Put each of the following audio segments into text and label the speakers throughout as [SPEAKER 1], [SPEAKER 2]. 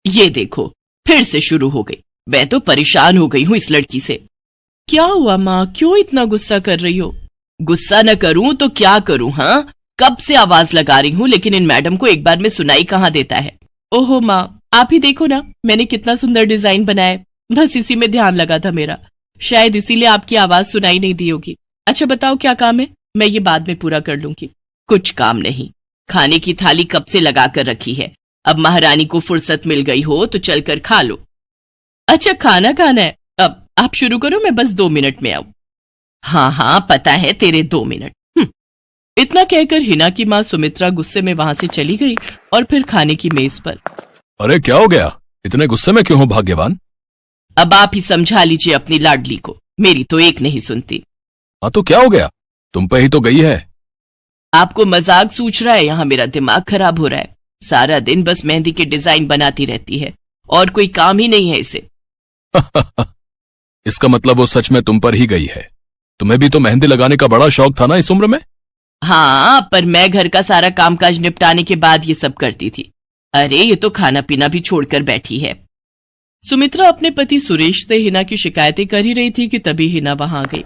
[SPEAKER 1] ये देखो, फिर से शुरू हो गई। मैं तो परेशान हो गई हूँ इस लड़की से। क्या हुआ माँ, क्यों इतना गुस्सा कर रही हो? गुस्सा न करूं तो क्या करूं? हाँ, कब से आवाज लगा रही हूँ, लेकिन इन मैडम को एक बार में सुनाई कहाँ देता है। ओहो माँ, आप ही देखो ना, मैंने कितना सुंदर डिजाइन बनाया है। बस इसी में ध्यान लगा था मेरा, शायद इसीलिए आपकी आवाज सुनाई नहीं दी होगी। अच्छा बताओ क्या काम है, मैं ये बाद में पूरा कर लूंगी। कुछ काम नहीं, खाने की थाली कब से लगा कर रखी है। अब महारानी को फुर्सत मिल गई हो तो चलकर खा लो। अच्छा खाना खाना है, अब आप शुरू करो, मैं बस 2 मिनट में आऊं। हाँ हाँ, पता है तेरे 2 मिनट। इतना कहकर हिना की माँ सुमित्रा गुस्से में वहां से चली गई और फिर खाने की मेज पर।
[SPEAKER 2] अरे क्या हो गया, इतने गुस्से में क्यों हो भाग्यवान?
[SPEAKER 1] अब आप ही समझा लीजिए अपनी लाडली को, मेरी तो एक नहीं सुनती।
[SPEAKER 2] हाँ तो क्या हो गया, तुम पे ही तो गई है।
[SPEAKER 1] आपको मजाक सूझ रहा है? यहाँ मेरा दिमाग खराब हो रहा है। सारा दिन बस मेहंदी के डिजाइन बनाती रहती है और कोई काम ही नहीं है इसे।
[SPEAKER 2] इसका मतलब वो सच में तुम पर ही गई है। तुम्हें भी तो मेहंदी लगाने का बड़ा शौक था ना इस उम्र में।
[SPEAKER 1] हाँ, पर मैं घर का सारा कामकाज निपटाने के बाद ये सब करती थी। अरे ये तो खाना पीना भी छोड़कर बैठी है। सुमित्रा अपने पति सुरेश से हिना की शिकायतें कर ही रही थी कि तभी हिना वहां आ गई।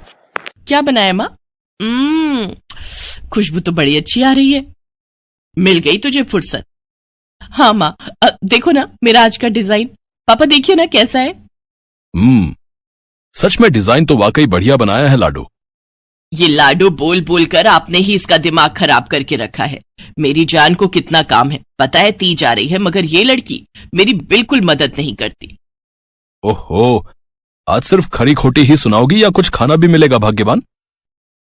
[SPEAKER 1] क्या बनाया माँ? खुशबू तो बड़ी अच्छी आ रही है। मिल गई तुझे फुर्सत? हाँ माँ, देखो ना मेरा आज का डिजाइन, पापा देखिए ना कैसा है।
[SPEAKER 2] सच में डिजाइन तो वाकई बढ़िया बनाया है लाडो।
[SPEAKER 1] ये लाडो बोल बोल कर आपने ही इसका दिमाग खराब करके रखा है। मेरी जान को कितना काम है पता है, ती जा रही है, मगर ये लड़की मेरी बिल्कुल मदद नहीं करती।
[SPEAKER 2] ओहो, आज सिर्फ खरी खोटी ही सुनाओगी या कुछ खाना भी मिलेगा भाग्यवान?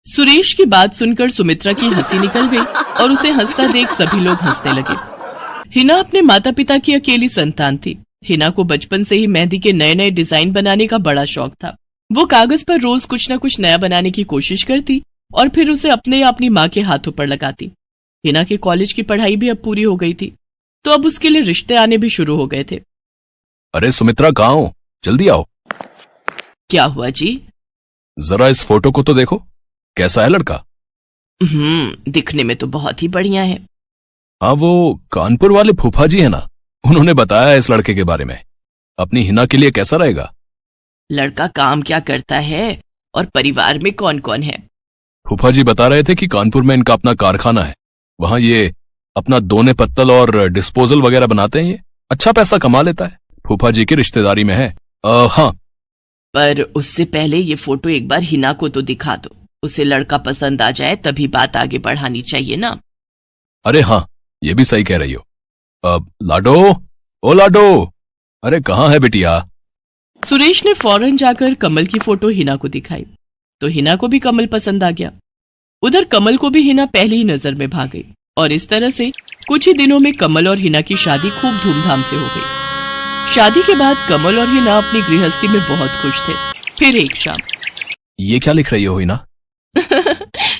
[SPEAKER 1] सुरेश की बात सुनकर सुमित्रा की हंसी निकल गई और उसे हंसता देख सभी लोग हंसने लगे। हिना अपने माता पिता की अकेली संतान थी। हिना को बचपन से ही मेहंदी के नए नए डिजाइन बनाने का बड़ा शौक था। वो कागज पर रोज कुछ न कुछ नया बनाने की कोशिश करती और फिर उसे अपने या अपनी माँ के हाथों पर लगाती। हिना के कॉलेज की पढ़ाई भी अब पूरी हो गई थी, तो अब उसके लिए रिश्ते आने भी शुरू हो गए थे।
[SPEAKER 2] अरे सुमित्रा कहाँ हो, जल्दी आओ।
[SPEAKER 1] क्या हुआ जी?
[SPEAKER 2] जरा इस फोटो को तो देखो, कैसा है लड़का?
[SPEAKER 1] दिखने में तो बहुत ही बढ़िया है।
[SPEAKER 2] हाँ, वो कानपुर वाले फूफा जी है ना, उन्होंने बताया इस लड़के के बारे में। अपनी हिना के लिए कैसा रहेगा?
[SPEAKER 1] लड़का काम क्या करता है और परिवार में कौन कौन है?
[SPEAKER 2] फूफा जी बता रहे थे कि कानपुर में इनका अपना कारखाना है, वहां ये अपना दोने पत्तल और डिस्पोजल वगैरह बनाते हैं। ये अच्छा पैसा कमा लेता है, फूफा जी की रिश्तेदारी में है। हाँ,
[SPEAKER 1] पर उससे पहले ये फोटो एक बार हिना को तो दिखा दो, उसे लड़का पसंद आ जाए तभी बात आगे बढ़ानी चाहिए ना।
[SPEAKER 2] अरे हाँ, ये भी सही कह रही हो। लाडो, ओ लाडो, अरे कहाँ है बिटिया?
[SPEAKER 1] सुरेश ने फौरन जाकर कमल की फोटो हिना को दिखाई तो हिना को भी कमल पसंद आ गया। उधर कमल को भी हिना पहली ही नजर में भाग गई और इस तरह से कुछ ही दिनों में कमल और हिना की शादी खूब धूमधाम से हो गई। शादी के बाद कमल और हिना अपनी गृहस्थी में बहुत खुश थे। फिर एक शाम।
[SPEAKER 2] ये क्या लिख रही हो हिना?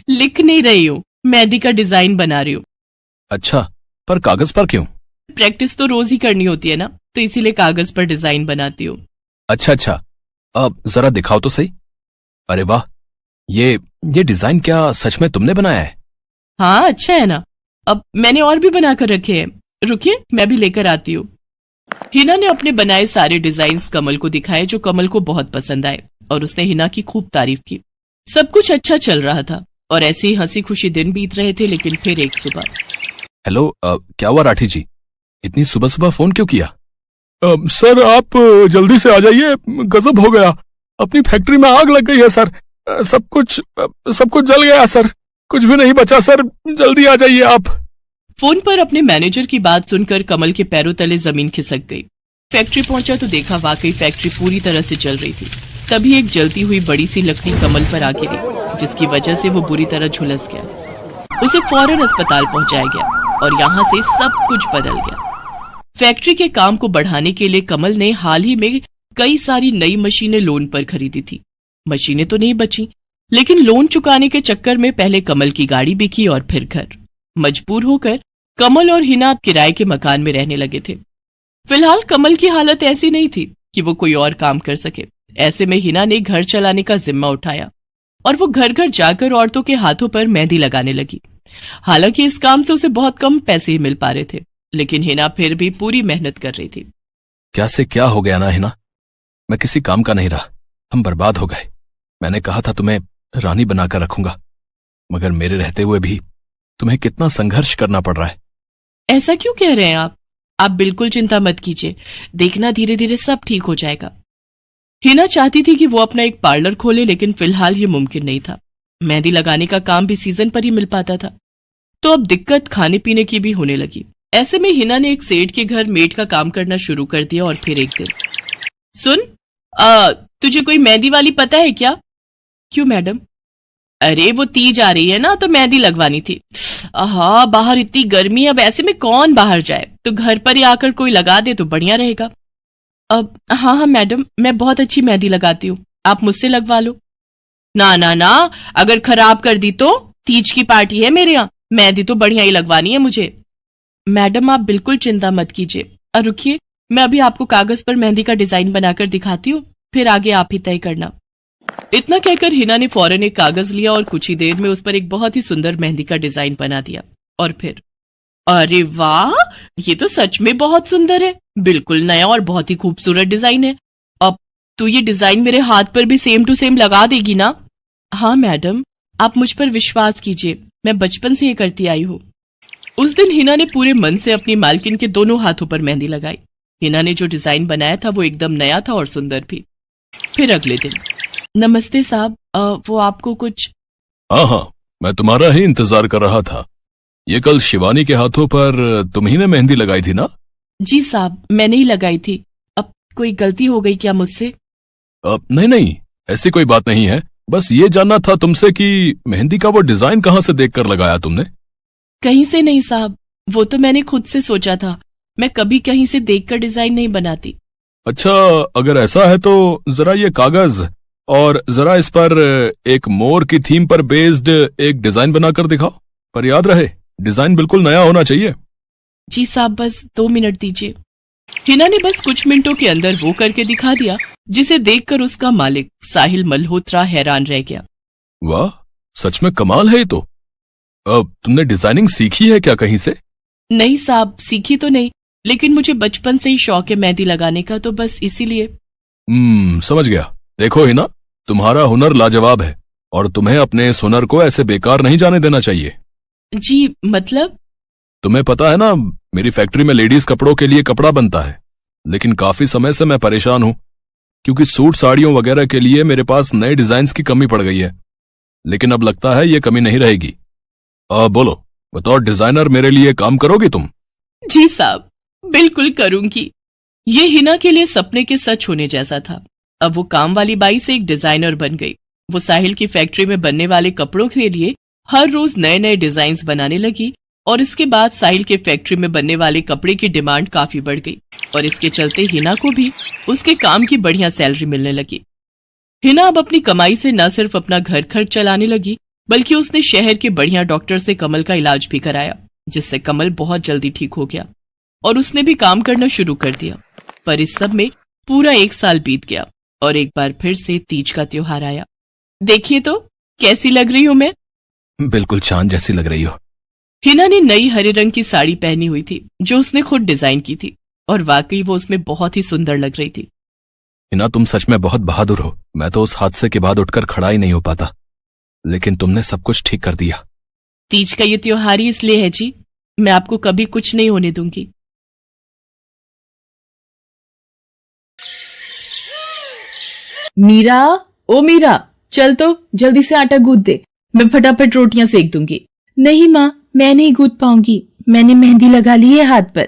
[SPEAKER 1] लिख नहीं रही हूँ, मेहंदी का डिजाइन बना रही हूँ।
[SPEAKER 2] अच्छा, पर कागज पर क्यों?
[SPEAKER 1] प्रैक्टिस तो रोज ही करनी होती है ना, तो इसीलिए कागज पर डिजाइन बनाती हूँ।
[SPEAKER 2] अच्छा, अब जरा दिखाओ तो सही। अरे वाह, ये डिजाइन क्या सच में तुमने बनाया है?
[SPEAKER 1] हाँ अच्छा है ना, अब मैंने और भी बनाकर रखे हैं, रुकिए मैं भी लेकर आती हूँ। हिना ने अपने बनाए सारे डिजाइन्स कमल को दिखाए, जो कमल को बहुत पसंद आए और उसने हिना की खूब तारीफ की। सब कुछ अच्छा चल रहा था और ऐसे ही हंसी खुशी दिन बीत रहे थे। लेकिन फिर एक सुबह।
[SPEAKER 2] हेलो, क्या हुआ राठी जी, इतनी सुबह सुबह फोन क्यों किया? सर आप जल्दी से आ जाइए, गजब हो गया, अपनी फैक्ट्री में आग लग गई है सर। सब कुछ जल गया सर, कुछ भी नहीं बचा सर, जल्दी आ जाइए आप।
[SPEAKER 1] फोन पर अपने मैनेजर की बात सुनकर कमल के पैरों तले जमीन खिसक गई। फैक्ट्री पहुंचा तो देखा वाकई फैक्ट्री पूरी तरह से जल रही थी। तभी एक जलती हुई बड़ी सी लकड़ी कमल पर आ गिरी, जिसकी वजह से वो बुरी तरह झुलस गया। उसे फौरन अस्पताल पहुंचाया गया और यहाँ से सब कुछ बदल गया। फैक्ट्री के काम को बढ़ाने के लिए कमल ने हाल ही में कई सारी नई मशीनें लोन पर खरीदी थी। मशीनें तो नहीं बची, लेकिन लोन चुकाने के चक्कर में पहले कमल की गाड़ी बिकी और फिर घर। मजबूर होकर कमल और हिना किराए के मकान में रहने लगे थे। फिलहाल कमल की हालत ऐसी नहीं थी कि वो कोई और काम कर सके। ऐसे में हिना ने घर चलाने का जिम्मा उठाया और वो घर घर जाकर औरतों के हाथों पर मेहंदी लगाने लगी। हालांकि इस काम से उसे बहुत कम पैसे ही मिल पा रहे थे, लेकिन हिना फिर भी पूरी मेहनत कर रही थी।
[SPEAKER 2] क्या से क्या हो गया ना हिना, मैं किसी काम का नहीं रहा, हम बर्बाद हो गए। मैंने कहा था तुम्हें रानी बनाकर रखूंगा, मगर मेरे रहते हुए भी तुम्हें कितना संघर्ष करना पड़ रहा है।
[SPEAKER 1] ऐसा क्यों कह रहे हैं आप बिल्कुल चिंता मत कीजिए, देखना धीरे धीरे सब ठीक हो जाएगा। हिना चाहती थी कि वो अपना एक पार्लर खोले, लेकिन फिलहाल ये मुमकिन नहीं था। मेहंदी लगाने का काम भी सीजन पर ही मिल पाता था, तो अब दिक्कत खाने पीने की भी होने लगी। ऐसे में हिना ने एक सेठ के घर मेड का काम करना शुरू कर दिया। और फिर एक दिन, सुन, तुझे कोई मेहंदी वाली पता है क्या? क्यों मैडम? अरे वो तीज आ रही है ना, तो मेहंदी लगवानी थी। आहा, बाहर इतनी गर्मी है, अब ऐसे में कौन बाहर जाए, तो घर पर ही आकर कोई लगा दे तो बढ़िया रहेगा। अब हाँ मैडम, मैं बहुत अच्छी मेहंदी लगाती हूँ, आप मुझसे लगवा लो। ना ना ना, अगर खराब कर दी तो? तीज की पार्टी है मेरे यहाँ, मेहंदी तो बढ़िया ही लगवानी है मुझे। मैडम आप बिल्कुल चिंता मत कीजिए, और रुकिए, मैं अभी आपको कागज पर मेहंदी का डिजाइन बनाकर दिखाती हूँ, फिर आगे आप ही तय करना। इतना कहकर हिना ने फौरन एक कागज लिया और कुछ ही देर में उस पर एक बहुत ही सुंदर मेहंदी का डिजाइन बना दिया। और फिर, अरे वाह, ये तो सच में बहुत सुंदर है, बिल्कुल नया और बहुत ही खूबसूरत डिजाइन है। अब तो ये डिजाइन मेरे हाथ पर भी सेम टू सेम लगा देगी ना? हाँ मैडम, आप मुझ पर विश्वास कीजिए, मैं बचपन से ये करती आई हूँ। उस दिन हिना ने पूरे मन से अपनी मालकिन के दोनों हाथों पर मेहंदी लगाई। हिना ने जो डिजाइन बनाया था वो एकदम नया था और सुंदर भी। फिर अगले दिन, नमस्ते साहब, वो आपको कुछ?
[SPEAKER 2] हाँ, मैं तुम्हारा ही इंतजार कर रहा था। ये कल शिवानी के हाथों पर तुम ही ने मेहंदी लगाई थी ना?
[SPEAKER 1] जी साहब, मैंने ही लगाई थी। अब कोई गलती हो गई क्या मुझसे?
[SPEAKER 2] नहीं, ऐसी कोई बात नहीं है, बस ये जानना था तुमसे कि मेहंदी का वो डिजाइन कहाँ से देखकर लगाया तुमने?
[SPEAKER 1] कहीं से नहीं साहब, वो तो मैंने खुद से सोचा था, मैं कभी कहीं से देखकर डिजाइन नहीं बनाती।
[SPEAKER 2] अच्छा, अगर ऐसा है तो जरा ये कागज और जरा इस पर एक मोर की थीम पर बेस्ड एक डिजाइन बनाकर दिखाओ, पर याद रहे डिजाइन बिल्कुल नया होना चाहिए।
[SPEAKER 1] जी साहब, बस 2 मिनट दीजिए। हिना ने बस कुछ मिनटों के अंदर वो करके दिखा दिया, जिसे देखकर उसका मालिक साहिल मल्होत्रा हैरान रह गया।
[SPEAKER 2] वाह, सच में कमाल है ये तो। अब तुमने डिजाइनिंग सीखी है क्या कहीं से?
[SPEAKER 1] नहीं साहब, सीखी तो नहीं, लेकिन मुझे बचपन से ही शौक है मेहंदी लगाने का, तो बस इसीलिए।
[SPEAKER 2] समझ गया। देखो हिना, तुम्हारा हुनर लाजवाब है और तुम्हें अपने इस हुनर को ऐसे बेकार नहीं जाने देना चाहिए।
[SPEAKER 1] जी मतलब?
[SPEAKER 2] तुम्हें पता है ना, मेरी फैक्ट्री में लेडीज कपड़ों के लिए कपड़ा बनता है, लेकिन काफी समय से मैं परेशान हूं, क्योंकि सूट साड़ियों वगैरह के लिए मेरे पास नए डिजाइन्स की कमी पड़ गई है। लेकिन अब लगता है ये कमी नहीं रहेगी। बोलो, बतौर डिजाइनर मेरे लिए काम करोगी तुम?
[SPEAKER 1] जी साहब, बिल्कुल करूंगी। ये हिना के लिए सपने के सच होने जैसा था। अब वो काम वाली बाई से एक डिजाइनर बन गई। वो साहिल की फैक्ट्री में बनने वाले कपड़ों के लिए हर रोज नए नए डिजाइन्स बनाने लगी, और इसके बाद साहिल के फैक्ट्री में बनने वाले कपड़े की डिमांड काफी बढ़ गई, और इसके चलते हिना को भी उसके काम की बढ़िया सैलरी मिलने लगी। हिना अब अपनी कमाई से न सिर्फ अपना घर खर्च चलाने लगी, बल्कि उसने शहर के बढ़िया डॉक्टर से कमल का इलाज भी कराया, जिससे कमल बहुत जल्दी ठीक हो गया और उसने भी काम करना शुरू कर दिया। पर इस सब में पूरा 1 साल बीत गया और एक बार फिर से तीज का त्योहार आया। देखिए तो कैसी लग रही हूं मैं?
[SPEAKER 2] बिल्कुल चांद जैसी लग रही हो।
[SPEAKER 1] हिना ने नई हरे रंग की साड़ी पहनी हुई थी, जो उसने खुद डिजाइन की थी, और वाकई वो उसमें बहुत ही सुंदर लग रही थी।
[SPEAKER 2] हिना, तुम सच में बहुत बहादुर हो। मैं तो उस हादसे के बाद उठकर खड़ा ही नहीं हो पाता, लेकिन तुमने सब कुछ ठीक कर दिया।
[SPEAKER 1] तीज का ये त्योहार ही इसलिए है जी, मैं आपको कभी कुछ नहीं होने दूंगी। मीरा, ओ मीरा, चल तो जल्दी से आटा गूंथ दे, मैं फटाफट रोटियां सेक दूंगी। नहीं माँ, मैं नहीं गूंथ पाऊंगी, मैंने मेहंदी लगा ली है हाथ पर।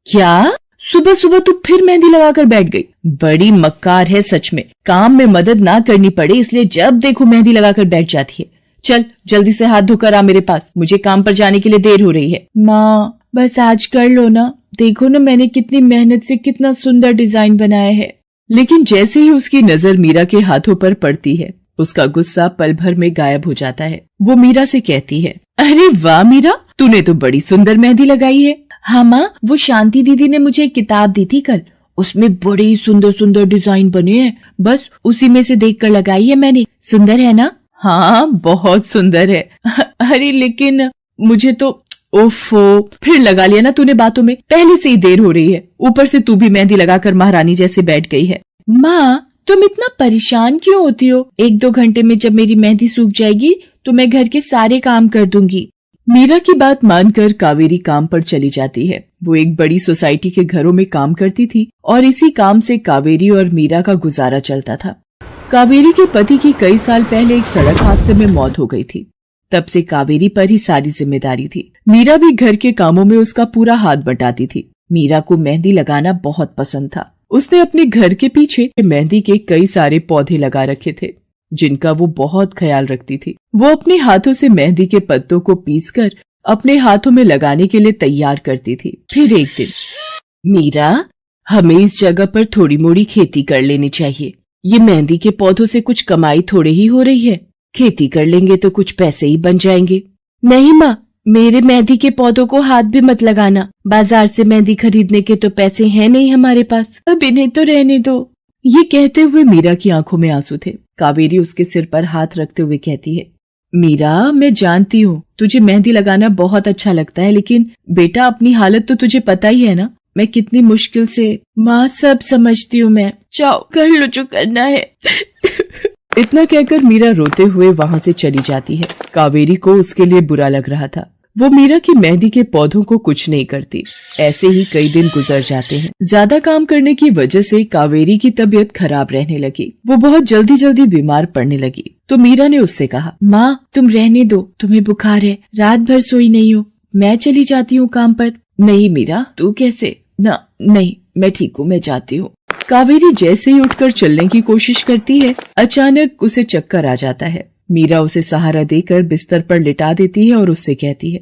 [SPEAKER 1] क्या? सुबह सुबह तू फिर मेहंदी लगाकर बैठ गई? बड़ी मक्कार है सच में, काम में मदद ना करनी पड़े इसलिए जब देखो मेहंदी लगाकर बैठ जाती है। चल जल्दी से हाथ धोकर आ मेरे पास, मुझे काम पर जाने के लिए देर हो रही है। माँ बस आज कर लो ना, देखो ना मैंने कितनी मेहनत से कितना सुंदर डिजाइन बनाया है। लेकिन जैसे ही उसकी नजर मीरा के हाथों पर पड़ती है, उसका गुस्सा पल भर में गायब हो जाता है। वो मीरा से कहती है, अरे वाह मीरा, तूने तो बड़ी सुंदर मेहंदी लगाई है। हाँ माँ, वो शांति दीदी ने मुझे एक किताब दी थी कल, उसमें बड़े सुंदर सुंदर डिजाइन बने हैं, बस उसी में से देखकर लगाई है मैंने। सुंदर है ना? हाँ बहुत सुंदर है। अरे लेकिन मुझे तो ओफो, फिर लगा लिया ना तूने बातों में। पहले से ही देर हो रही है, ऊपर से तू भी मेहंदी लगाकर महारानी जैसे बैठ गई है। माँ, तुम इतना परेशान क्यों होती हो? 1-2 घंटे में जब मेरी मेहंदी सूख जाएगी तो मैं घर के सारे काम कर दूंगी। मीरा की बात मानकर कावेरी काम पर चली जाती है। वो एक बड़ी सोसाइटी के घरों में काम करती थी और इसी काम से कावेरी और मीरा का गुजारा चलता था। कावेरी के पति की कई साल पहले एक सड़क हादसे में मौत हो गई थी। तब से कावेरी पर ही सारी जिम्मेदारी थी। मीरा भी घर के कामों में उसका पूरा हाथ बटाती थी। मीरा को मेहंदी लगाना बहुत पसंद था। उसने अपने घर के पीछे मेहंदी के कई सारे पौधे लगा रखे थे, जिनका वो बहुत ख्याल रखती थी। वो अपने हाथों से मेहंदी के पत्तों को पीसकर अपने हाथों में लगाने के लिए तैयार करती थी। फिर एक दिन, मीरा, हमें इस जगह पर थोड़ी मोड़ी खेती कर लेनी चाहिए। ये मेहंदी के पौधों से कुछ कमाई थोड़े ही हो रही है, खेती कर लेंगे तो कुछ पैसे ही बन जाएंगे। नहीं माँ, मेरे मेहंदी के पौधों को हाथ भी मत लगाना। बाजार से मेहंदी खरीदने के तो पैसे हैं नहीं हमारे पास, अब इन्हें तो रहने दो। ये कहते हुए मीरा की आंखों में आंसू थे। कावेरी उसके सिर पर हाथ रखते हुए कहती है, मीरा, मैं जानती हूँ तुझे मेहंदी लगाना बहुत अच्छा लगता है, लेकिन बेटा अपनी हालत तो तुझे पता ही है ना, मैं कितनी मुश्किल से। माँ, सब समझती हूँ मैं, जाओ कर लो जो करना है। इतना कहकर मीरा रोते हुए वहाँ से चली जाती है। कावेरी को उसके लिए बुरा लग रहा था। वो मीरा की मेहंदी के पौधों को कुछ नहीं करती। ऐसे ही कई दिन गुजर जाते हैं। ज्यादा काम करने की वजह से कावेरी की तबीयत खराब रहने लगी। वो बहुत जल्दी जल्दी बीमार पड़ने लगी। तो मीरा ने उससे कहा, माँ, तुम रहने दो, तुम्हें बुखार है, रात भर सोई नहीं हो, मैं चली जाती हूँ काम पर। नहीं मीरा, तू कैसे? ना, नहीं, मैं ठीक हूँ, मैं जाती हूँ। कावेरी जैसे ही उठकर चलने की कोशिश करती है, अचानक उसे चक्कर आ जाता है। मीरा उसे सहारा देकर बिस्तर पर लिटा देती है और उससे कहती है,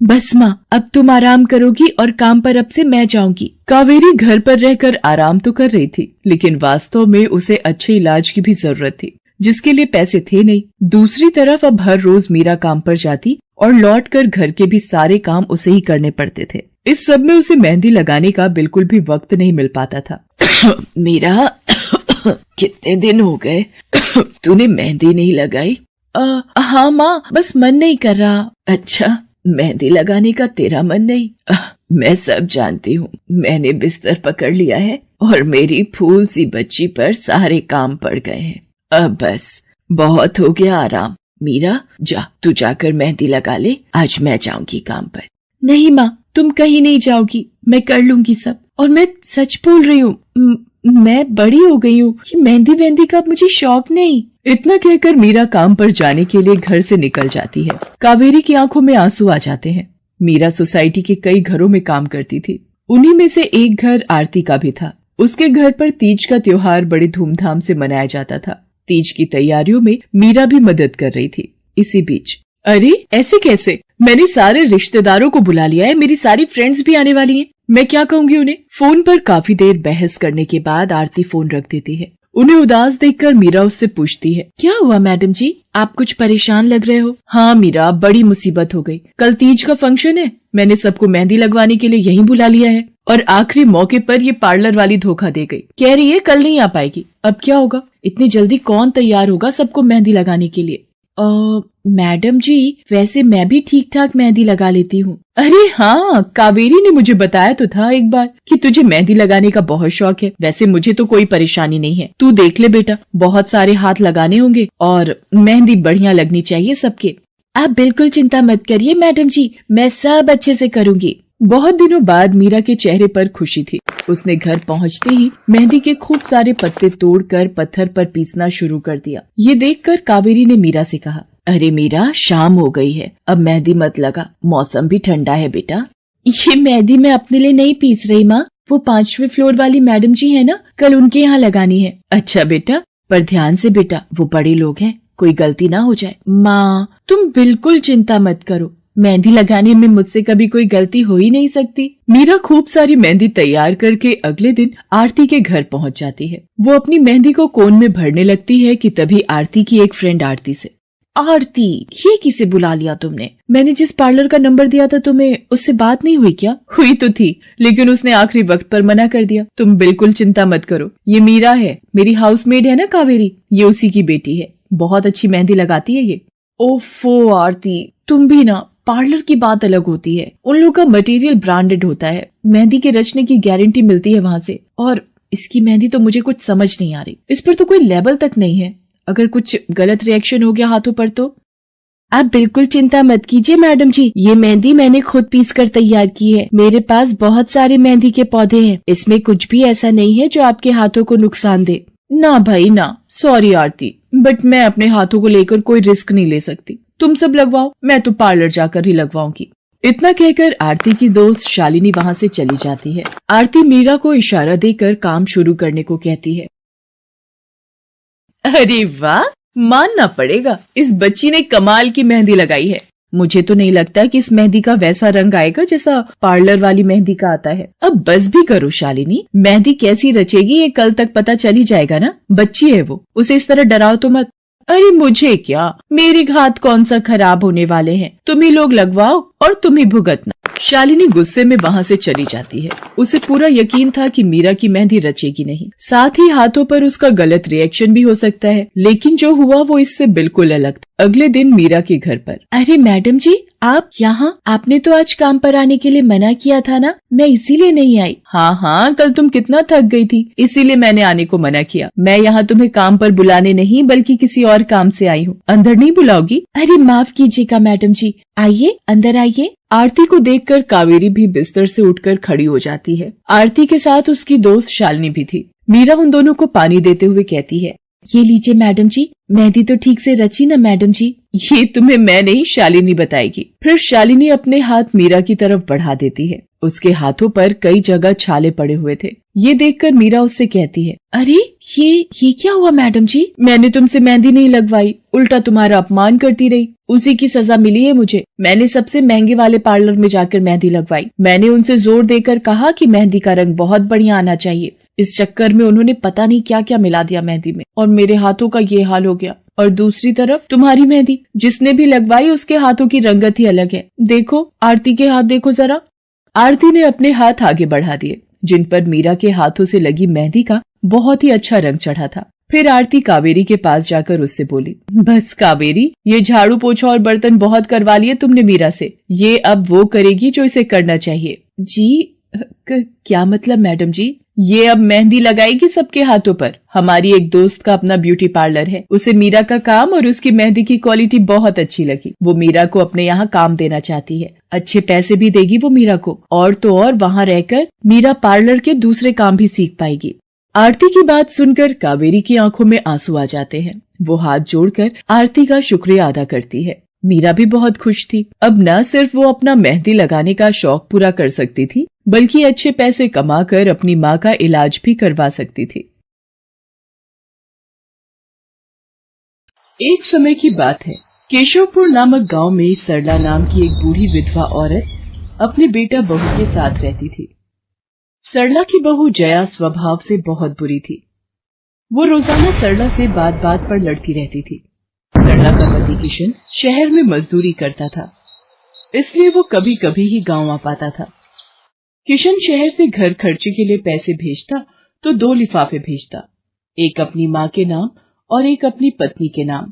[SPEAKER 1] बस माँ, अब तुम आराम करोगी और काम पर अब से मैं जाऊंगी। कावेरी घर पर रहकर आराम तो कर रही थी, लेकिन वास्तव में उसे अच्छे इलाज की भी जरूरत थी, जिसके लिए पैसे थे नहीं। दूसरी तरफ अब हर रोज मीरा काम पर जाती और लौटकर घर के भी सारे काम उसे ही करने पड़ते थे। इस सब में उसे मेहंदी लगाने का बिल्कुल भी वक्त नहीं मिल पाता था। मीरा, कितने दिन हो गए तूने मेहंदी नहीं लगाई? हाँ माँ, बस मन नहीं कर रहा। अच्छा, मेहंदी लगाने का तेरा मन नहीं? मैं सब जानती हूँ। मैंने बिस्तर पकड़ लिया है और मेरी फूल सी बच्ची पर सारे काम पड़ गए हैं। अब बस बहुत हो गया आराम। मीरा, जा, तू जाकर मेहंदी लगा ले, आज मैं जाऊंगी काम पर। नहीं माँ, तुम कहीं नहीं जाओगी, मैं कर लूंगी सब। और मैं सच बोल रही हूँ, मैं बड़ी हो गई हूँ, ये मेहंदी का मुझे शौक नहीं। इतना कहकर मीरा काम पर जाने के लिए घर से निकल जाती है। कावेरी की आंखों में आंसू आ जाते हैं। मीरा सोसाइटी के कई घरों में काम करती थी। उन्हीं में से एक घर आरती का भी था। उसके घर पर तीज का त्योहार बड़े धूमधाम से मनाया जाता था। तीज की तैयारियों में मीरा भी मदद कर रही थी। इसी बीच, अरे ऐसे कैसे? मैंने सारे रिश्तेदारों को बुला लिया है, मेरी सारी फ्रेंड्स भी आने वाली हैं। मैं क्या कहूँगी उन्हें? फोन पर काफी देर बहस करने के बाद आरती फोन रख देती है। उन्हें उदास देखकर मीरा उससे पूछती है, क्या हुआ मैडम जी, आप कुछ परेशान लग रहे हो? हाँ मीरा, बड़ी मुसीबत हो गई। कल तीज का फंक्शन है, मैंने सबको मेहंदी लगवाने के लिए यहीं बुला लिया है और आखिरी मौके पर ये पार्लर वाली धोखा दे गई। कह रही है कल नहीं आ पाएगी। अब क्या होगा? इतनी जल्दी कौन तैयार होगा सबको मेहंदी लगाने के लिए? मैडम जी, वैसे मैं भी ठीक ठाक मेहंदी लगा लेती हूँ। अरे हाँ, कावेरी ने मुझे बताया तो था एक बार कि तुझे मेहंदी लगाने का बहुत शौक है। वैसे मुझे तो कोई परेशानी नहीं है, तू देख ले बेटा, बहुत सारे हाथ लगाने होंगे और मेहंदी बढ़िया लगनी चाहिए सबके। आप बिल्कुल चिंता मत करिए मैडम जी, मैं सब अच्छे से करूँगी। बहुत दिनों बाद मीरा के चेहरे पर खुशी थी। उसने घर पहुंचते ही मेहंदी के खूब सारे पत्ते तोड़कर पत्थर पर पीसना शुरू कर दिया। ये देखकर कावेरी ने मीरा से कहा, अरे मीरा, शाम हो गई है, अब मेहंदी मत लगा, मौसम भी ठंडा है बेटा। ये मेहंदी मैं अपने लिए नहीं पीस रही माँ, वो 5वें फ्लोर वाली मैडम जी है ना, कल उनके यहाँ लगानी है। अच्छा बेटा, पर ध्यान से बेटा, वो बड़े लोग हैं, कोई गलती ना हो जाए। माँ, तुम बिल्कुल चिंता मत करो, मेहंदी लगाने में मुझसे कभी कोई गलती हो ही नहीं सकती। मीरा खूब सारी मेहंदी तैयार करके अगले दिन आरती के घर पहुंच जाती है। वो अपनी मेहंदी को कोन में भरने लगती है कि तभी आरती की एक फ्रेंड आरती से, आरती, ये किसे बुला लिया तुमने? मैंने जिस पार्लर का नंबर दिया था तुम्हें, उससे बात नहीं हुई क्या? हुई तो थी, लेकिन उसने आखिरी वक्त पर मना कर दिया। तुम बिल्कुल चिंता मत करो, ये मीरा है, मेरी हाउसमेड है ना कावेरी, ये उसी की बेटी है, बहुत अच्छी मेहंदी लगाती है ये। ओफो आरती, तुम भी ना, पार्लर की बात अलग होती है, उन लोगों का मटेरियल ब्रांडेड होता है, मेहंदी के रचने की गारंटी मिलती है वहां से। और इसकी मेहंदी तो मुझे कुछ समझ नहीं आ रही, इस पर तो कोई लेबल तक नहीं है। अगर कुछ गलत रिएक्शन हो गया हाथों पर तो। आप बिल्कुल चिंता मत कीजिए मैडम जी, ये मेहंदी मैंने खुद पीस कर तैयार की है। मेरे पास बहुत सारे मेहंदी के पौधे हैं, इसमें कुछ भी ऐसा नहीं है जो आपके हाथों को नुकसान दे। ना भाई ना, सॉरी आरती, बट मैं अपने हाथों को लेकर कोई रिस्क नहीं ले सकती। तुम सब लगवाओ, मैं तो पार्लर जाकर ही लगवाऊंगी। इतना कहकर आरती की दोस्त शालिनी वहां से चली जाती है। आरती मीरा को इशारा देकर काम शुरू करने को कहती है। अरे वाह, मानना पड़ेगा, इस बच्ची ने कमाल की मेहंदी लगाई है। मुझे तो नहीं लगता कि इस मेहंदी का वैसा रंग आएगा जैसा पार्लर वाली मेहंदी का आता है। अब बस भी करो शालिनी, मेहंदी कैसी रचेगी ये कल तक पता चल ही जाएगा ना। बच्ची है वो, उसे इस तरह डराओ तो मत। अरे मुझे क्या, मेरे हाथ कौन सा खराब होने वाले हैं, तुम ही लोग लगवाओ और तुम ही भुगतना। शालिनी गुस्से में वहां से चली जाती है। उसे पूरा यकीन था कि मीरा की मेहंदी रचेगी नहीं, साथ ही हाथों पर उसका गलत रिएक्शन भी हो सकता है, लेकिन जो हुआ वो इससे बिल्कुल अलग था। अगले दिन मीरा के घर पर। अरे मैडम जी, आप यहाँ? आपने तो आज काम पर आने के लिए मना किया था ना, मैं इसीलिए नहीं आई। हाँ, कल तुम कितना थक गई थी, इसीलिए मैंने आने को मना किया। मैं यहाँ तुम्हें काम पर बुलाने नहीं बल्कि किसी और काम से आई हूँ। अंदर नहीं बुलाओगी? अरे माफ कीजिएगा मैडम जी, आइए अंदर आइए। आरती को देखकर कावेरी भी बिस्तर से उठकर खड़ी हो जाती है। आरती के साथ उसकी दोस्त शालिनी भी थी। मीरा उन दोनों को पानी देते हुए कहती है, ये लीजिए मैडम जी, मेहंदी तो ठीक से रची ना मैडम जी? ये तुम्हें मैं नहीं, शालिनी बताएगी। फिर शालिनी अपने हाथ मीरा की तरफ बढ़ा देती है। उसके हाथों पर कई जगह छाले पड़े हुए थे। ये देखकर मीरा उससे कहती है, अरे ये क्या हुआ मैडम जी? मैंने तुमसे मेहंदी नहीं लगवाई, उल्टा तुम्हारा अपमान करती रही, उसी की सजा मिली है मुझे। मैंने सबसे महंगे वाले पार्लर में जाकर मेहंदी लगवाई। मैंने उनसे जोर देकर कहा कि मेहंदी का रंग बहुत बढ़िया आना चाहिए। इस चक्कर में उन्होंने पता नहीं क्या क्या मिला दिया मेहंदी में, और मेरे हाथों का ये हाल हो गया। और दूसरी तरफ तुम्हारी मेहंदी, जिसने भी लगवाई उसके हाथों की रंगत ही अलग है। देखो आरती के हाथ देखो जरा। आरती ने अपने हाथ आगे बढ़ा दिए, जिन पर मीरा के हाथों से लगी मेहंदी का बहुत ही अच्छा रंग चढ़ा था। फिर आरती कावेरी के पास जाकर उससे बोली, बस कावेरी, ये झाड़ू पोछा और बर्तन बहुत करवा लिए तुमने मीरा से, ये अब वो करेगी जो इसे करना चाहिए। जी क्या मतलब मैडम जी? ये अब मेहंदी लगाएगी सबके हाथों पर। हमारी एक दोस्त का अपना ब्यूटी पार्लर है, उसे मीरा का काम और उसकी मेहंदी की क्वालिटी बहुत अच्छी लगी। वो मीरा को अपने यहाँ काम देना चाहती है, अच्छे पैसे भी देगी वो मीरा को, और तो और वहाँ रहकर मीरा पार्लर के दूसरे काम भी सीख पाएगी। आरती की बात सुनकर कावेरी की आंखों में आंसू आ जाते हैं। वो हाथ जोड़कर आरती का शुक्रिया अदा करती है। मीरा भी बहुत खुश थी। अब न सिर्फ वो अपना मेहंदी लगाने का शौक पूरा कर सकती थी, बल्कि अच्छे पैसे कमाकर अपनी माँ का इलाज भी करवा सकती थी। एक समय की बात है, केशवपुर नामक गांव में सरला नाम की एक बूढ़ी विधवा औरत अपने बेटा बहू के साथ रहती थी। सरला की बहू जया स्वभाव से बहुत बुरी थी। वो रोजाना सरला से बात बात पर लड़ती रहती थी। सरला का पति किशन शहर में मजदूरी करता था, इसलिए वो कभी कभी ही गांव आ पाता था। किशन शहर से घर खर्चे के लिए पैसे भेजता तो 2 लिफाफे भेजता, एक अपनी माँ के नाम और एक अपनी पत्नी के नाम।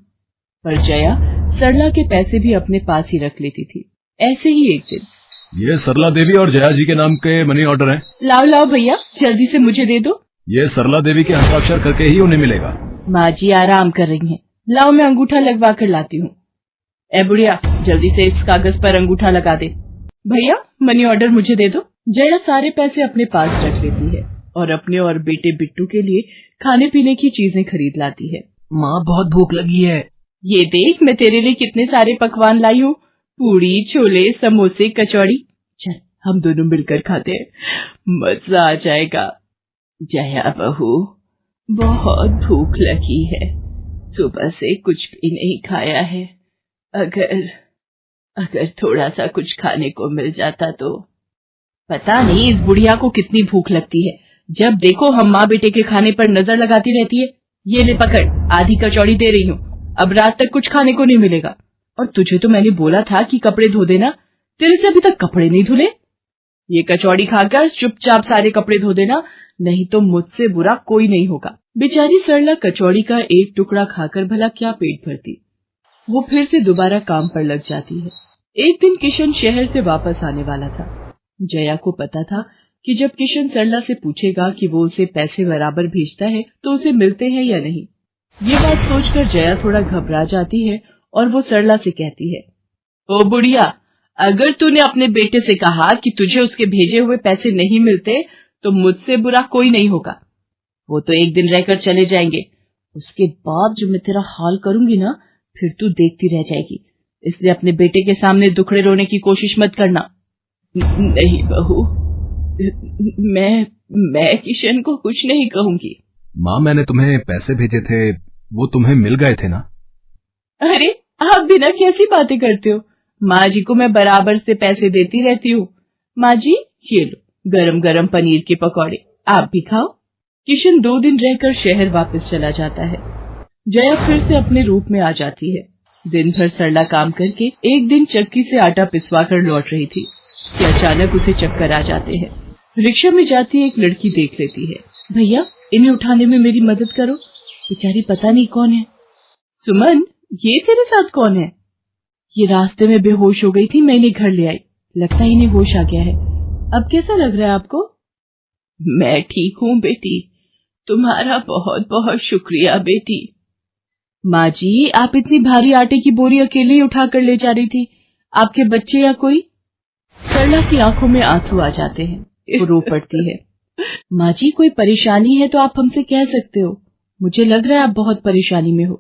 [SPEAKER 1] पर जया सरला के पैसे भी अपने पास ही रख लेती थी। ऐसे ही एक दिन,
[SPEAKER 2] ये सरला देवी और जया जी के नाम के मनी ऑर्डर हैं।
[SPEAKER 1] लाओ भैया, जल्दी से मुझे दे दो।
[SPEAKER 2] ये सरला देवी के हस्ताक्षर करके ही उन्हें मिलेगा।
[SPEAKER 1] माँ जी आराम कर रही हैं, लाओ मैं अंगूठा लगवा कर लाती हूँ। ए बुढ़िया, जल्दी से इस कागज पर अंगूठा लगा दे। भैया मनी ऑर्डर मुझे दे दो। जया सारे पैसे अपने पास रख लेती है और अपने और बेटे बिट्टू के लिए खाने पीने की चीजें खरीद लाती है।
[SPEAKER 2] माँ बहुत भूख लगी है।
[SPEAKER 1] ये देख मैं तेरे लिए कितने सारे पकवान लाई हूँ, पूड़ी, छोले, समोसे, कचौड़ी। चल हम दोनों मिलकर खाते हैं, मजा आ जाएगा। जया बहू, बहुत भूख लगी है, सुबह से कुछ भी नहीं खाया है। अगर थोड़ा सा कुछ खाने को मिल जाता तो। पता नहीं इस बुढ़िया को कितनी भूख लगती है, जब देखो हम माँ बेटे के खाने पर नजर लगाती रहती है। ये ले पकड़, आधी कचौड़ी दे रही हूँ, अब रात तक कुछ खाने को नहीं मिलेगा। और तुझे तो मैंने बोला था कि कपड़े धो देना, तेरे से अभी तक कपड़े नहीं धुले। ये कचौड़ी खाकर चुपचाप सारे कपड़े धो देना, नहीं तो मुझसे बुरा कोई नहीं होगा। बेचारी सरला कचौड़ी का एक टुकड़ा खाकर भला क्या पेट भरती। वो फिर से दोबारा काम पर लग जाती है। एक दिन किशन शहर से वापस आने वाला था। जया को पता था कि जब किशन सरला से पूछेगा कि वो उसे पैसे बराबर भेजता है तो उसे मिलते हैं या नहीं। ये बात सोचकर जया थोड़ा घबरा जाती है और वो सरला से कहती है, ओ बुढ़िया, अगर तूने अपने बेटे से कहा कि तुझे उसके भेजे हुए पैसे नहीं मिलते तो मुझसे बुरा कोई नहीं होगा। वो तो एक दिन रहकर चले जाएंगे, उसके बाद जो मैं तेरा हाल करूंगी ना, फिर तू देखती रह जाएगी। इसलिए अपने बेटे के सामने दुखड़े रोने की कोशिश मत करना। नहीं बहू, मैं किशन को कुछ नहीं कहूंगी।
[SPEAKER 2] माँ, मैंने तुम्हें पैसे भेजे थे, वो तुम्हें मिल गए थे ना?
[SPEAKER 1] अरे आप बिना कैसी बातें करते हो? माँ जी को मैं बराबर से पैसे देती रहती हूँ। माँ जी, ये लो गरम गरम पनीर के पकौड़े, आप भी खाओ। किशन 2 दिन रहकर शहर वापस चला जाता है। जया फिर से अपने रूप में आ जाती है। दिन भर सरला काम करके एक दिन चक्की से आटा पिसवा कर लौट रही थी कि अचानक उसे चक्कर आ जाते हैं। रिक्शा में जाती एक लड़की देख लेती है। भैया, इन्हें उठाने में मेरी मदद करो, बेचारी पता नहीं कौन है। सुमन, ये तेरे साथ कौन है? ये रास्ते में बेहोश हो गई थी, मैं इन्हें घर ले आई, लगता है इन्हें होश आ गया है। अब कैसा लग रहा है आपको? मैं ठीक हूँ बेटी, तुम्हारा बहुत बहुत शुक्रिया बेटी। माँ जी, आप इतनी भारी आटे की बोरी अकेले ही उठा कर ले जा रही थी, आपके बच्चे या कोई? सरला की आंखों में आंसू आ जाते हैं, वो रो पड़ती है। माँ जी, कोई परेशानी है तो आप हमसे कह सकते हो, मुझे लग रहा है आप बहुत परेशानी में हो।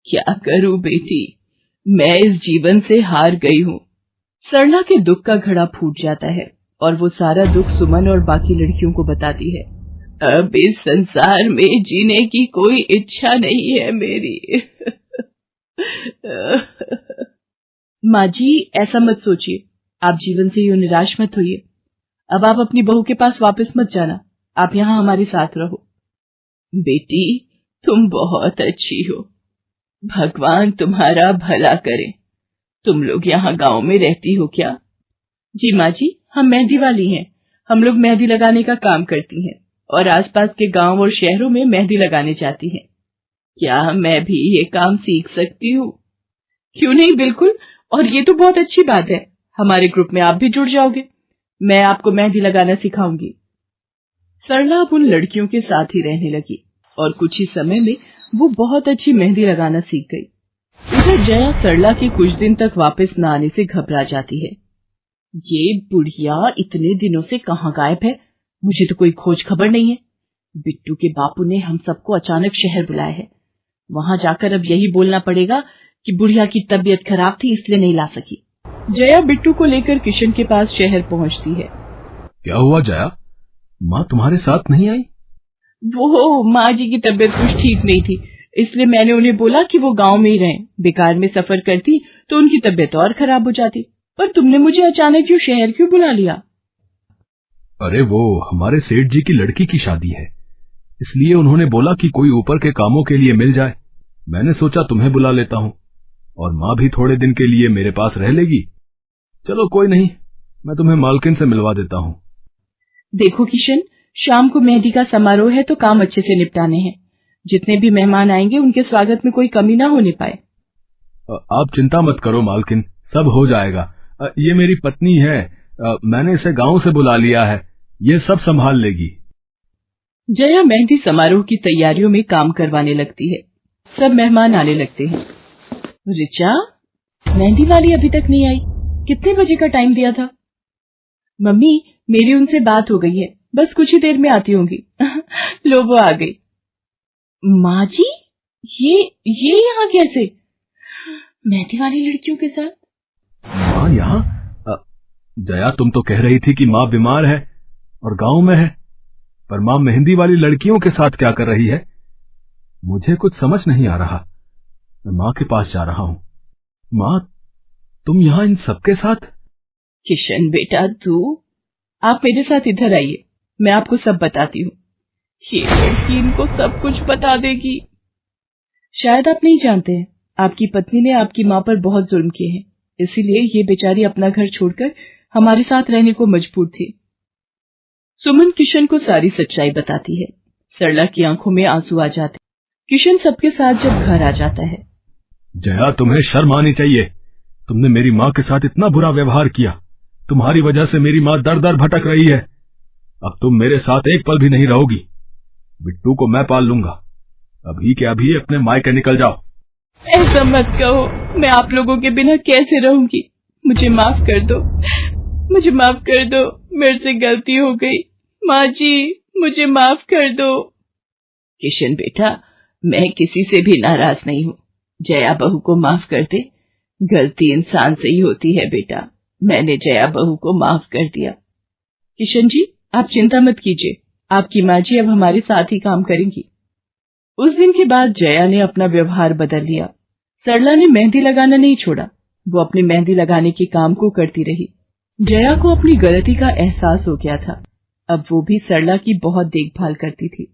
[SPEAKER 1] क्या करूं बेटी, मैं इस जीवन से हार गई हूँ। सरला के दुख का घड़ा फूट जाता है और वो सारा दुख सुमन और बाकी लड़कियों को बताती है। अब इस संसार में जीने की कोई इच्छा नहीं है मेरी। माँ जी, ऐसा मत सोचिए, आप जीवन से यूं निराश मत होइए। अब आप अपनी बहू के पास वापस मत जाना, आप यहाँ हमारे साथ रहो। बेटी, तुम बहुत अच्छी हो, भगवान तुम्हारा भला करे। तुम लोग यहाँ गांव में रहती हो क्या? जी माँ जी, हम मेहंदी वाली हैं, हम लोग मेहंदी लगाने का काम करती हैं और आसपास के गांव और शहरों में मेहंदी लगाने जाती हैं। क्या मैं भी ये काम सीख सकती हूँ? क्यों नहीं, बिल्कुल, और ये तो बहुत अच्छी बात है, हमारे ग्रुप में आप भी जुड़ जाओगे, मैं आपको मेहंदी लगाना सिखाऊंगी। सरला अब उन लड़कियों के साथ ही रहने लगी और कुछ ही समय में वो बहुत अच्छी मेहंदी लगाना सीख गई। इधर जया सरला के कुछ दिन तक वापस न आने से घबरा जाती है। ये बुढ़िया इतने दिनों से कहाँ गायब है, मुझे तो कोई खोज खबर नहीं है। बिट्टू के बापू ने हम सबको अचानक शहर बुलाया है, वहां जाकर अब यही बोलना पड़ेगा कि बुढ़िया की तबीयत खराब थी इसलिए नहीं ला सकी। जया बिट्टू को लेकर किशन के पास शहर पहुंचती है।
[SPEAKER 2] क्या हुआ जया, माँ तुम्हारे साथ नहीं आई?
[SPEAKER 1] वो माँ जी की तबीयत कुछ ठीक नहीं थी, इसलिए मैंने उन्हें बोला कि वो गांव में ही रहें, बेकार में सफर करती तो उनकी तबीयत और खराब हो जाती। पर तुमने मुझे अचानक क्यों शहर क्यों बुला लिया?
[SPEAKER 2] अरे वो हमारे सेठ जी की लड़की की शादी है, इसलिए उन्होंने बोला कि कोई ऊपर के कामों के लिए मिल जाए। मैंने सोचा तुम्हें बुला लेता हूँ, और माँ भी थोड़े दिन के लिए मेरे पास रह लेगी। चलो कोई नहीं, मैं तुम्हें मालकिन से मिलवा देता हूँ।
[SPEAKER 1] देखो किशन, शाम को मेहंदी का समारोह है तो काम अच्छे से निपटाने हैं, जितने भी मेहमान आएंगे उनके स्वागत में कोई कमी ना होने पाए।
[SPEAKER 2] आप चिंता मत करो मालकिन, सब हो जाएगा। ये मेरी पत्नी है, मैंने इसे गांव से बुला लिया है, ये सब संभाल लेगी।
[SPEAKER 1] जया मेहंदी समारोह की तैयारियों में काम करवाने लगती है। सब मेहमान आने लगते हैं। रिचा, मेहंदी वाली अभी तक नहीं आई, कितने बजे का टाइम दिया था? मम्मी, मेरी उनसे बात हो गई है, बस कुछ ही देर में आती होंगी। लो वो आ गई। माँ जी, ये यहाँ कैसे? मेहंदी वाली लड़कियों के साथ?
[SPEAKER 2] माँ यहाँ? जया, तुम तो कह रही थी कि माँ बीमार है और गांव में है, पर माँ मेहंदी वाली लड़कियों के साथ क्या कर रही है? मुझे कुछ समझ नहीं आ रहा। मैं माँ के पास जा रहा हूँ। माँ, तुम यहाँ इन सबके साथ?
[SPEAKER 1] किशन बेटा, आप मेरे साथ इधर आइए, मैं आपको सब बताती हूँ। ये लड़की इनको सब कुछ बता देगी। शायद आप नहीं जानते हैं, आपकी पत्नी ने आपकी माँ पर बहुत जुल्म किए हैं, इसीलिए ये बेचारी अपना घर छोड़कर हमारे साथ रहने को मजबूर थी। सुमन किशन को सारी सच्चाई बताती है। सरला की आंखों में आंसू आ जाते। किशन सबके साथ जब घर आ जाता है।
[SPEAKER 2] जया, तुम्हें शर्म आनी चाहिए, तुमने मेरी माँ के साथ इतना बुरा व्यवहार किया। तुम्हारी वजह से मेरी माँ दर दर भटक रही है। अब तुम मेरे साथ एक पल भी नहीं रहोगी। बिट्टू को मैं पाल लूंगा। अभी के अभी अपने मायके निकल जाओ।
[SPEAKER 1] ऐसा मत कहो, मैं आप लोगों के बिना कैसे रहूंगी। मुझे माफ कर दो, मुझे माफ कर दो, मेरे से गलती हो गई। माँ जी, मुझे माफ कर दो। किशन बेटा, मैं किसी से भी नाराज नहीं हूँ। जया बहू को माफ कर दे। गलती इंसान से ही होती है बेटा। मैंने जया बहू को माफ कर दिया। किशन जी, आप चिंता मत कीजिए, आपकी माँ जी अब हमारे साथ ही काम करेंगी। उस दिन के बाद जया ने अपना व्यवहार बदल लिया। सरला ने मेहंदी लगाना नहीं छोड़ा। वो अपनी मेहंदी लगाने के काम को करती रही। जया को अपनी गलती का एहसास हो गया था। अब वो भी सरला की बहुत देखभाल करती थी।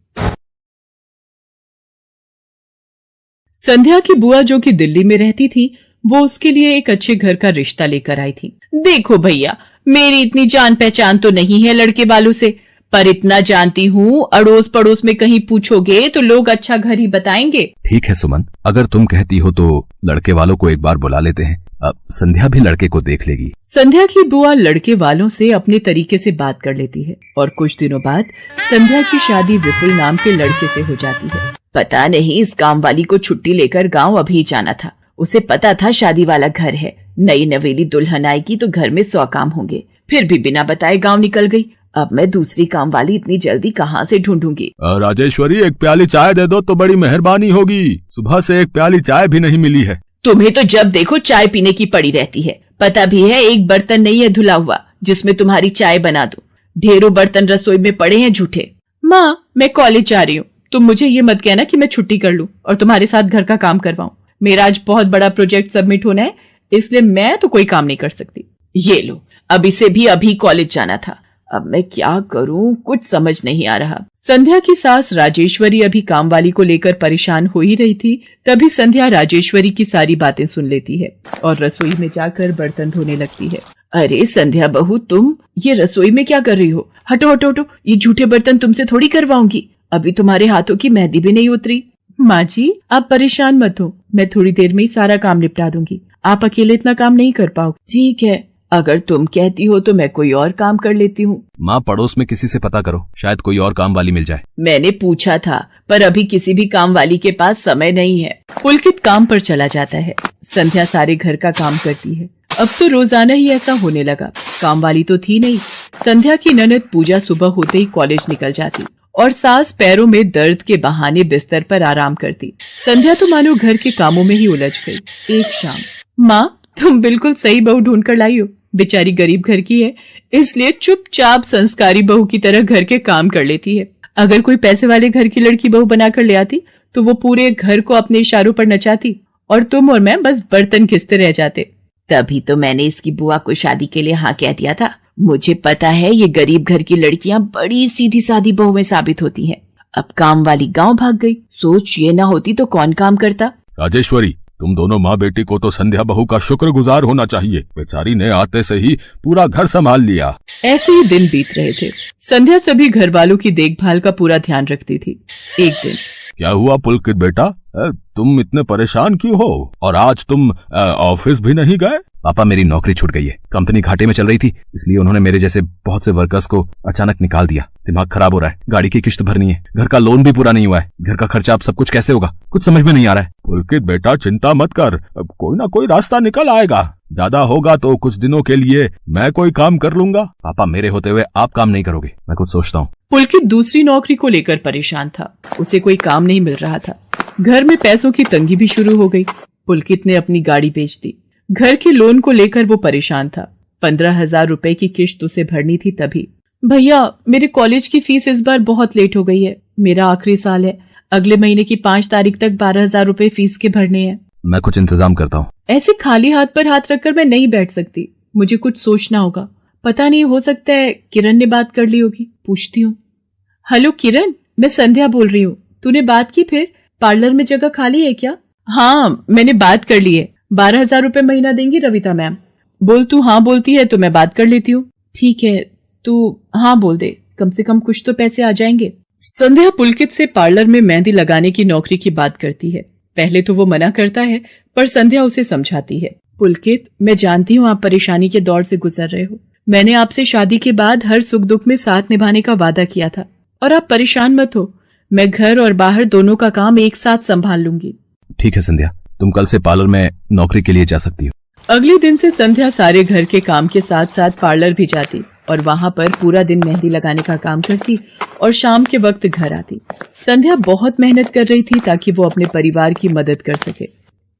[SPEAKER 1] संध्या की बुआ, जो कि दिल्ली में रहती थी, वो उसके लिए एक अच्छे घर का रिश्ता लेकर आई थी। देखो भैया, मेरी इतनी जान पहचान तो नहीं है लड़के वालों से, पर इतना जानती हूँ, अड़ोस पड़ोस में कहीं पूछोगे तो लोग अच्छा घर ही बताएंगे।
[SPEAKER 3] ठीक है सुमन, अगर तुम कहती हो तो लड़के वालों को एक बार बुला लेते हैं। अब संध्या भी लड़के को देख लेगी।
[SPEAKER 1] संध्या की बुआ लड़के वालों से अपने तरीके से बात कर लेती है और कुछ दिनों बाद संध्या की शादी विपुल नाम के लड़के से हो जाती है। पता नहीं इस काम वाली को छुट्टी लेकर गांव अभी जाना था। उसे पता था शादी वाला घर है, नई नवेली दुल्हन आएगी तो घर में 100 काम होंगे, फिर भी बिना बताए गांव निकल गई। अब मैं दूसरी काम वाली इतनी जल्दी कहाँ से ढूंढूंगी।
[SPEAKER 2] राजेश्वरी, एक प्याली चाय दे दो तो बड़ी मेहरबानी होगी। सुबह से एक प्याली चाय भी नहीं मिली है।
[SPEAKER 1] तुम्हें तो जब देखो चाय पीने की पड़ी रहती है। पता भी है एक बर्तन नहीं है धुला हुआ जिसमें तुम्हारी चाय बना दूं। ढेरों बर्तन रसोई में पड़े हैं झूठे। माँ, मैं कॉलेज जा रही हूँ, तुम मुझे ये मत कहना कि मैं छुट्टी कर लूं और तुम्हारे साथ घर का काम करवाऊं। मेरा आज बहुत बड़ा प्रोजेक्ट सबमिट होना है, इसलिए मैं तो कोई काम नहीं कर सकती। ये लो, अब इसे भी अभी कॉलेज जाना था। अब मैं क्या करूं, कुछ समझ नहीं आ रहा। संध्या की सास राजेश्वरी अभी काम वाली को लेकर परेशान हो ही रही थी। तभी संध्या राजेश्वरी की सारी बातें सुन लेती है और रसोई में जाकर बर्तन धोने लगती है। अरे संध्या बहू, तुम ये रसोई में क्या कर रही हो? हटो हटो हटो, ये झूठे बर्तन तुमसे थोड़ी करवाऊंगी। अभी तुम्हारे हाथों की मेहंदी भी नहीं उतरी। माँ जी, आप परेशान मत हो, मैं थोड़ी देर में ही सारा काम निपटा दूंगी। आप अकेले इतना काम नहीं कर पाओगे। ठीक है, अगर तुम कहती हो तो मैं कोई और काम कर लेती हूँ।
[SPEAKER 3] माँ, पड़ोस में किसी से पता करो, शायद कोई और काम वाली मिल जाए।
[SPEAKER 1] मैंने पूछा था, पर अभी किसी भी काम वाली के पास समय नहीं है। पुलकित काम पर चला जाता है। संध्या सारे घर का काम करती है। अब तो रोजाना ही ऐसा होने लगा। काम वाली तो थी नहीं। संध्या की ननद पूजा सुबह होते ही कॉलेज निकल जाती और सास पैरों में दर्द के बहाने बिस्तर पर आराम करती। संध्या तो मानो घर के कामों में ही उलझ गई। एक शाम, माँ, तुम बिल्कुल सही बहू ढूंढ कर लाई हो। बेचारी गरीब घर की है, इसलिए चुपचाप संस्कारी बहू की तरह घर के काम कर लेती है। अगर कोई पैसे वाले घर की लड़की बहू बनाकर ले आती तो वो पूरे घर को अपने इशारों पर नचाती और तुम और मैं बस बर्तन घिसते रह जाते। तभी तो मैंने इसकी बुआ को शादी के लिए हाँ कह दिया था। मुझे पता है ये गरीब घर की लड़कियां बड़ी सीधी सादी बहुएं साबित होती हैं। अब काम वाली गांव भाग गई। सोच ये ना होती तो कौन काम करता।
[SPEAKER 2] राजेश्वरी, तुम दोनों माँ बेटी को तो संध्या बहू का शुक्रगुजार होना चाहिए। बेचारी ने आते से ही पूरा घर संभाल लिया।
[SPEAKER 1] ऐसे ही दिन बीत रहे थे। संध्या सभी घर वालों की देखभाल का पूरा ध्यान रखती थी। एक दिन,
[SPEAKER 2] क्या हुआ पुलकित बेटा, तुम इतने परेशान क्यों हो? और आज तुम ऑफिस भी नहीं गए?
[SPEAKER 3] पापा, मेरी नौकरी छूट गई है। कंपनी घाटे में चल रही थी, इसलिए उन्होंने मेरे जैसे बहुत से वर्कर्स को अचानक निकाल दिया। दिमाग खराब हो रहा है, गाड़ी की किश्त भरनी है, घर का लोन भी पूरा नहीं हुआ है। घर का खर्चा अब सब कुछ कैसे होगा, कुछ समझ में नहीं आ रहा है।
[SPEAKER 2] पुलकित बेटा, चिंता मत कर, अब कोई ना कोई रास्ता निकल आएगा। ज्यादा होगा तो कुछ दिनों के लिए मैं कोई काम कर लूंगा।
[SPEAKER 3] पापा, मेरे होते हुए आप काम नहीं करोगे, मैं कुछ सोचता हूँ।
[SPEAKER 1] पुलकित दूसरी नौकरी को लेकर परेशान था। उसे कोई काम नहीं मिल रहा था। घर में पैसों की तंगी भी शुरू हो गई। पुलकित ने अपनी गाड़ी बेच दी। घर के लोन को लेकर वो परेशान था। 15,000 रुपए की किश्त उसे भरनी थी। तभी, भैया, मेरे कॉलेज की फीस इस बार बहुत लेट हो गई है। मेरा आखिरी साल है, अगले महीने की 5 तारीख तक 12,000 रुपए फीस के भरने हैं।
[SPEAKER 3] मैं कुछ इंतजाम करता हूँ।
[SPEAKER 1] ऐसे खाली हाथ पर हाथ रखकर मैं नहीं बैठ सकती, मुझे कुछ सोचना होगा। पता नहीं, हो सकता है किरण ने बात कर ली होगी, पूछती हूँ। हेलो किरण, मैं संध्या बोल रही हूँ। तूने बात की फिर? पार्लर में जगह खाली है क्या? हाँ, मैंने बात कर ली है। 12,000 रुपए महीना देंगी रविता मैम। बोल, तू हाँ बोलती है तो मैं बात कर लेती हूँ। ठीक है, तू हाँ बोल दे, कम से कम कुछ तो पैसे आ जाएंगे। संध्या पुलकित से पार्लर में मेहंदी लगाने की नौकरी की बात करती है। पहले तो वो मना करता है, पर संध्या उसे समझाती है। पुलकित, मैं जानती हूँ आप परेशानी के दौर से गुजर रहे हो। मैंने आपसे शादी के बाद हर सुख दुख में साथ निभाने का वादा किया था और आप परेशान मत हो, मैं घर और बाहर दोनों का काम एक साथ संभाल लूंगी।
[SPEAKER 3] ठीक है संध्या, तुम कल से पार्लर में नौकरी के लिए जा सकती हो।
[SPEAKER 1] अगले दिन से संध्या सारे घर के काम के साथ साथ पार्लर भी जाती और वहां पर पूरा दिन मेहंदी लगाने का काम करती और शाम के वक्त घर आती। संध्या बहुत मेहनत कर रही थी ताकि वो अपने परिवार की मदद कर सके।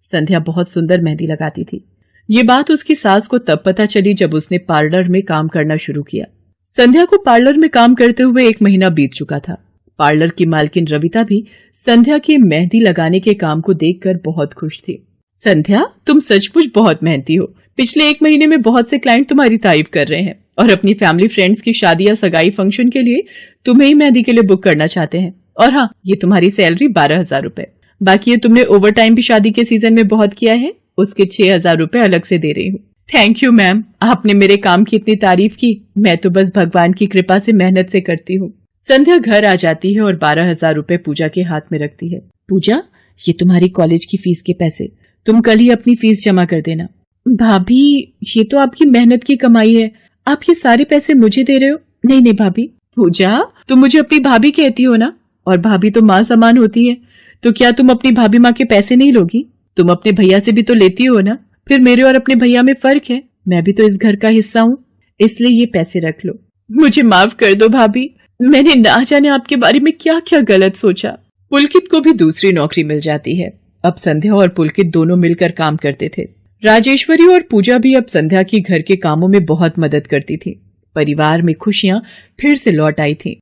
[SPEAKER 1] संध्या बहुत सुंदर मेहंदी लगाती थी। ये बात उसकी सास को तब पता चली जब उसने पार्लर में काम करना शुरू किया। संध्या को पार्लर में काम करते हुए 1 महीना बीत चुका था। पार्लर की मालकिन रविता भी संध्या के मेहंदी लगाने के काम को देखकर बहुत खुश थी। संध्या, तुम सचमुच बहुत मेहनती हो। पिछले 1 महीने में बहुत से क्लाइंट तुम्हारी तारीफ कर रहे हैं और अपनी फैमिली फ्रेंड्स की शादी या सगाई फंक्शन के लिए तुम्हें ही मेहंदी के लिए बुक करना चाहते हैं। और हाँ, ये तुम्हारी सैलरी 12,000 रुपए। बाकी ये तुमने ओवर टाइम भी शादी के सीजन में बहुत किया है, उसके 6,000 रुपए अलग से दे रही हूँ। थैंक यू मैम, आपने मेरे काम की इतनी तारीफ की। मैं तो बस भगवान की कृपा से मेहनत से करती हूँ। संध्या घर आ जाती है और 12,000 रुपए पूजा के हाथ में रखती है। पूजा, ये तुम्हारी कॉलेज की फीस के पैसे, तुम कल ही अपनी फीस जमा कर देना। भाभी, ये तो आपकी मेहनत की कमाई है, आप ये सारे पैसे मुझे दे रहे हो? नहीं नहीं भाभी। पूजा, तुम मुझे अपनी भाभी कहती हो ना, और भाभी तो माँ समान होती है, तो क्या तुम अपनी भाभी माँ के पैसे नहीं लोगी? तुम अपने भैया से भी तो लेती हो ना। फिर मेरे और अपने भैया में फर्क है, मैं भी तो इस घर का हिस्सा हूँ, इसलिए ये पैसे रख लो। मुझे माफ कर दो भाभी, मैंने ना जाने आपके बारे में क्या क्या गलत सोचा। पुलकित को भी दूसरी नौकरी मिल जाती है। अब संध्या और पुलकित दोनों मिलकर काम करते थे। राजेश्वरी और पूजा भी अब संध्या की घर के कामों में बहुत मदद करती थी। परिवार में खुशियां फिर से लौट आई थी।